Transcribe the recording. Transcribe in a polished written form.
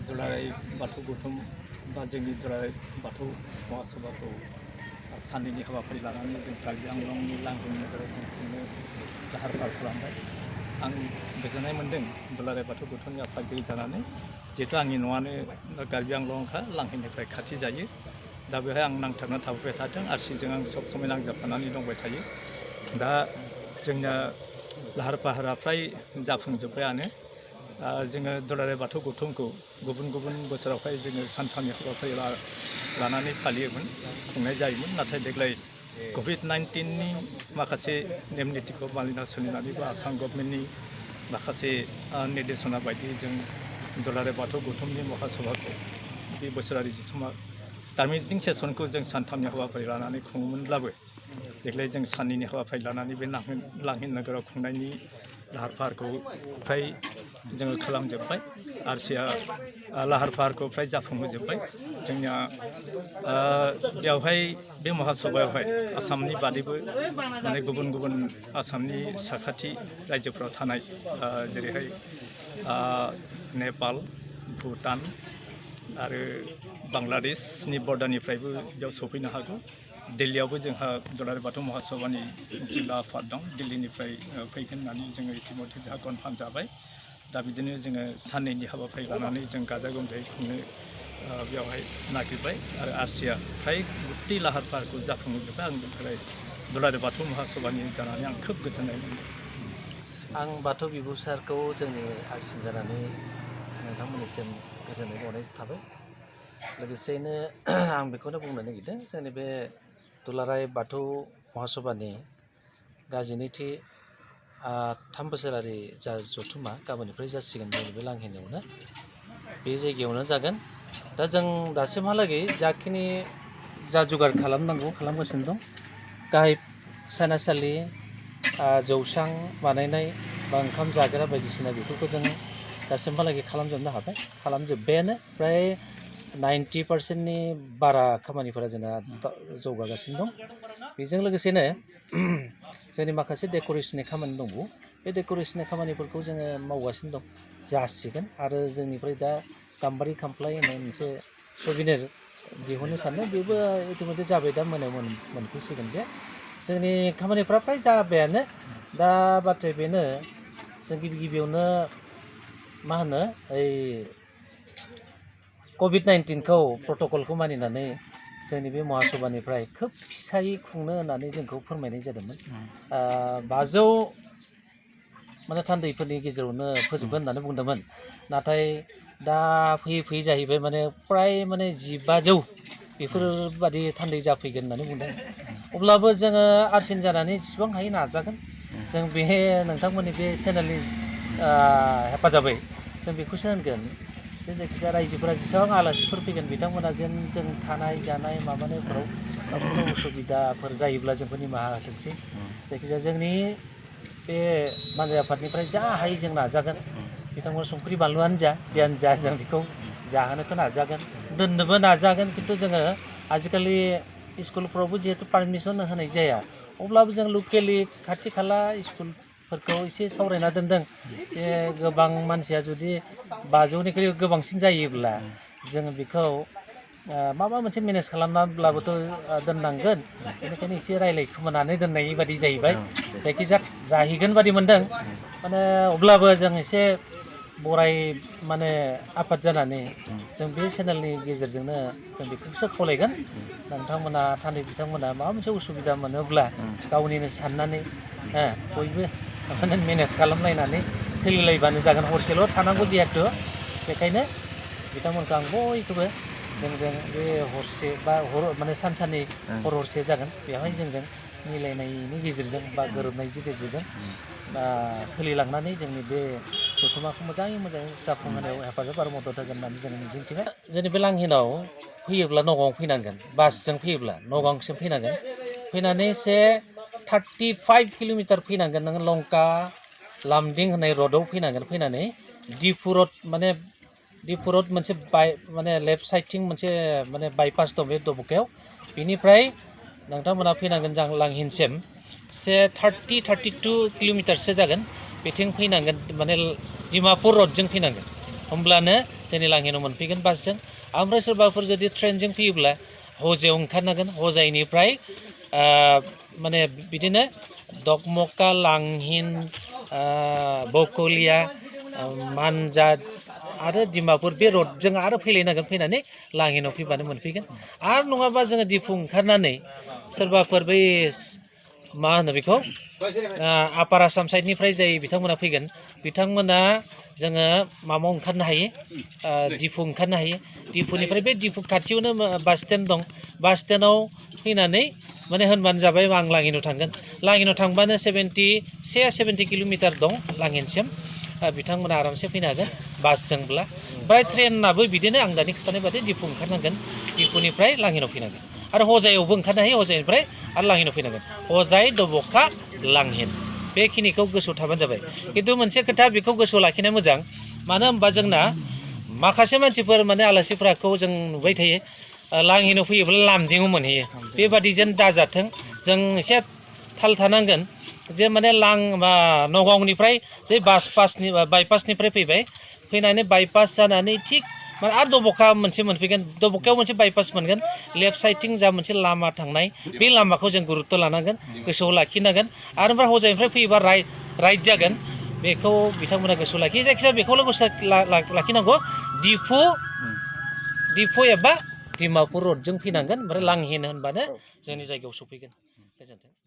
दुलाराय बाथौ गौथुम बा जोंनि दुलाराय बाथौ महासभाखौ साननैनि हाबाफारि लानानै जों कार्बि आंलंनि लांहिन नोगोराव जों खुंनो लाहार फाहार खालामबाय। आं गोजोननाय मोन्दों दुलाराय बाथौ गौथुमनि आफादगिरि जानानै, जिहेतु आंनि न'आनो कार्बि आंलंखा लांहिननिफ्राय खाथि जायो। दा बेवहाय आं नांथाबना थाबोबाय थादों, आरसिजों आं सब समय नांजाबफानानै दंबाय थायो। दा जोंना लाहार फाहारा फ्राय जाफुंजोब्बायानो। जोङो दुलाराय बाथौ गौथुमखौ गुबुन गुबुन बोसोरावहाय जोङो सानथामनि हाबाफारि लानानै फालियोमोन, खुंनाय जायोमोन। नाथाय देग्लाय कभिड-19नि माखासे नेम नितिखौ मानिना सोलिनानै बा आसाम गभर्नमेन्टनि माखासे निर्देशना बायदियै जों दुलाराय बाथौ गौथुमनि महासभाखौ बे बोसोरारि जथुम्मा टार्मिनेटिं सेसनखौ जों सानथामनि हाबाफारि लानानै खुङोमोनब्लाबो देग्लाय जों साननैनि हाबाफारि लानानै बे लांहिन नोगोराव खुंनायनि लाहार फाहारखौ फ्राय जोङो खालामजोब्बाय। आरसिया लाहार फाहारखौ फ्राय जाफुंहोजोब्बाय। जोंनिया बेवहाय बे महासभायावहाय आसामनि बादैबो माने गुबुन गुबुन आसामनि साखाथि रायजोफोराव थानाय जेरैहाय नेपाल, भुटान आरो बांलादेशनि बर्डारनिफ्रायबो बेयाव सफैनो हागौ। दिल्लीयावबो जोंहा दुलाराय बाथौ महासभानि जिल्ला आफाद दं, दिल्लीनिफ्राय फैगोन होननानै जोङो इतिमध्य जोंहा कनफार्म जाबाय। दा बिदिनो जोङो साननैनि हाबाफारि लानानै जों गाजा गोमजायै खुंनो बेवहाय नागिरबाय आरो आरसिया फ्राय गुथै लाहार फाहारखौ जाफुंहोजोब्बाय। आं बेनि थाखाय दुलाराय बाथौ महासभानि जानानै आं खोब गोजोननाय मोनदों। आं बाथौ बिबुंसारखौ जोंनि आरसि जानानै नोंथांमोननिसिम गोजोननाय बावनाय थाबाय। लोगोसेयैनो आं बेखौनो बुंनो नागिरदों, जोंनि बे दुलाराय बाथौ महासभानि गाजिनैथि 3 बोसोरारि जा जथुम्मा गाबोननिफ्राय जासिगोन जोंनि बे लांहिनायावनो, बे जायगायावनो जागोन। दा जों दासिमहालागै जाखिनि जा जुगार खालामनांगौ खालामगासिनो दं। गाहाय सायनासालि, जौसां बानायनाय बा ओंखाम जाग्रा बायदिसिना बेफोरखौ जों दासिमहालागै खालामजोबनो हाबाय, खालामजोब्बायानो। फ्राय 90%नि बारा खामानिफोरा जोंना जौगागासिनो दं। बेजों लोगोसेनो जोंनि माखासे डेक'रेसननि खामानि दंबावो। बे डेक'रेसननि खामानिफोरखौ जोङो मावगासिनो दं, जासिगोन। आरो जोंनिफ्राय दा गाम्बारि खामफ्लाय होननाय मोनसे सुबिनेर दिहुननो सानदों, बेबो इतिमध्य जाबाय। दा मोनायाव मोनफैसिगोन। बे जोंनि खामानिफ्रा फ्राय जाबायानो। दा बाथ्राया बेनो, जों गिबियावनो मा होनो कभिड-19खौ प्रट'कलखौ मानिनानै जोंनि बे महासभानिफ्राय खोब फिसायै खुंनो होननानै जोंखौ फोरमायनाय जादोंमोन। 500 माने थान्दैफोरनि गेजेरावनो फोजोबगोन होननानै बुंदोंमोन। नाथाय दा फैयै फैयै जाहैबाय माने फ्राय 1500 बेफोरबादि थान्दै जाफैगोन होननानै बुंदों। अब्लाबो जोङो आरसिन जानानै जेसेबां हायो नाजागोन। जों बे नोंथांमोननि बे चेनेलनि हेफाजाबै जों बेखौसो होनगोन जे जायखिजाया रायजोफोरा जेसेबां आलासिफोर फैगोन बिथांमोना जेन जों थानाय जानाय माबानायफोराव माबाफोर उसुबिदाफोर जायोब्ला जोंखौ निमाहा होथोंसै। जायखिजाया जोंनि बे मानजाय आफादनिफ्राय जा हायो जों नाजागोन। बिथांमोना संख्रि बानलुआनो जा जियानो जा जों बेखौ जाहोनोखौ नाजागोन, दोननोबो नाजागोन। खिन्थु जोङो आजिखालि स्कुलफ्रावबो जिहेतु पारमिसन होनाय जाया, अब्लाबो जों लकेलि खाथि खाला स्कुलफोरखौ एसे सावरायना दोनदों जे गोबां मानसिया जुदि 500निख्रुइ गोबांसिन जायोब्ला जोङो बेखौ माबा मोनसे मेनेज खालामनाब्लाबोथ' दोननांगोन। बेनिखायनो एसे रायलायखोमानानै दोननाय बादि जाहैबाय। जायखिजाया जाहैगोन बादि मोनदों। माने अब्लाबो जों एसे बराय माने आफाद जानानै जों बे चेनेलनि गेजेरजोंनो जों बेखौसो खावलायगोन। नोंथांमोना थान्दै बिथांमोना माबा मोनसे उसुबिदा मोनोब्ला गावनिनो साननानै बयबो माने मेनेज खालामलायनानै सोलिलायबानो जागोन। हरसेल' थानांगौ जिहेतु, बेखायनो बिथांमोनखौ आं बयखौबो जोंजों बे हरसे बा माने सानसे हर हरसे जागोन, बेवहाय जोंजों मिलायनायनि गेजेरजों बा गोरोबनायनि गेजेरजों सोलिलांनानै जोंनि बे जथुम्माखौ मोजाङै जाफुंहोनायाव हेफाजाब आरो मदद होगोन होननानै जों मिजिंथिबाय। जोंनि बे लांहिनाव फैयोब्ला नगावआव फैनांगोन, बासजों फैयोब्ला नगावसिम फैनांगोन। फैनानै एसे 35 किल'मिटार फैनांगोन नोङो लंका लामदिं होननाय रडआव फैनांगोन। फैनानै दिफु रड मोनसे माने लेफ्ट साइडथिं मोनसे माने बाइपास दं बे दब'खायाव। बेनिफ्राय नोंथांमोना फैनांगोन जों लांहिनसिम 32 किल'मिटारसो जागोन। बेथिं फैनांगोन माने डिमापुर रडजों फैनांगोन। होमब्लानो जोंनि लांहिनाव मोनफैगोन बासजों ओमफ्राय सोरबाफोर जुदि ट्रेनजों फैयोब्ला हजायाव ओंखारनांगोन हजाइनिफ्राय माने बिदिनो दकमका लांहिन बकलिया मानजाद आरो डिमापुर बे रडजों आरो फैलायनांगोन फैनानै लांहिनाव फैबानो मोनफैगोन आरो नङाबा जोङो डिफु ओंखारनानै सोरबाफोर बै मा होनो बेखौ आपार आसाम साइडनिफ्राय जाय बिथांमोना फैगोन बिथांमोना जोङो माबायाव ओंखारनो हायो डिफु ओंखारनो हायो डिफुनिफ्राय बे डिफु खाथियावनो बास स्टेन्ड दं बास स्टेन्डआव फैनानै माने होनबानो जाबाय आं लांहिनाव थांगोन लांहिनाव थांबानो 70 किल'मिटार दं लांहिनसिम बिथांमोना आरामसे फैनो हागोन बासजोंब्ला ओमफ्राय ट्रेनाबो बिदिनो आं दानि खोथानाय बादि डिफु ओंखारनांगोन डिफुनिफ्राय लांहिनाव फैनांगोन आरो हजायावबो ओंखारनो हायो हजाइनिफ्राय आरो लांहिनाव फैनांगोन हजाइ दब'खा लांहिन बेखिनिखौ गोसोआव थाबानो जाबाय खिन्थु मोनसे खोथा बेखौ गोसोआव लाखिनाया मोजां मानो होनबा जोंना माखासे मानसिफोर माने आलासिफोरखौ जों नुबाय थायो लांहिनाव फैयोब्ला लामदिङाव मोनहैयो बेबादि जेन दाजाथों जों एसे थाल थानांगोन जे माने नगावनिफ्राय जे बाइपासनिफ्राय फैबाय फैनानै बाइपास जानानै थिग माने आरो दब'खा मोनसे मोनफैगोन दब'खायाव मोनसे बाइपास मोनगोन लेफ्ट साइडथिं जा मोनसे लामा थांनाय बे लामाखौ जों गुरुत्त' लानांगोन गोसोआव लाखिनांगोन आरो ओमफ्राय हजाइनिफ्राय फैयोबा राइट जागोन बेखौ बिथांमोना गोसोआव लाखियो जायखिजाया बेखौल' गोसोआव लाखिनांगौ डिफु एबा डिमापुर रडजों फैनांगोन ओमफ्राय लांहिन होनबानो जोंनि जायगायाव सफैगोन गोजोन्थों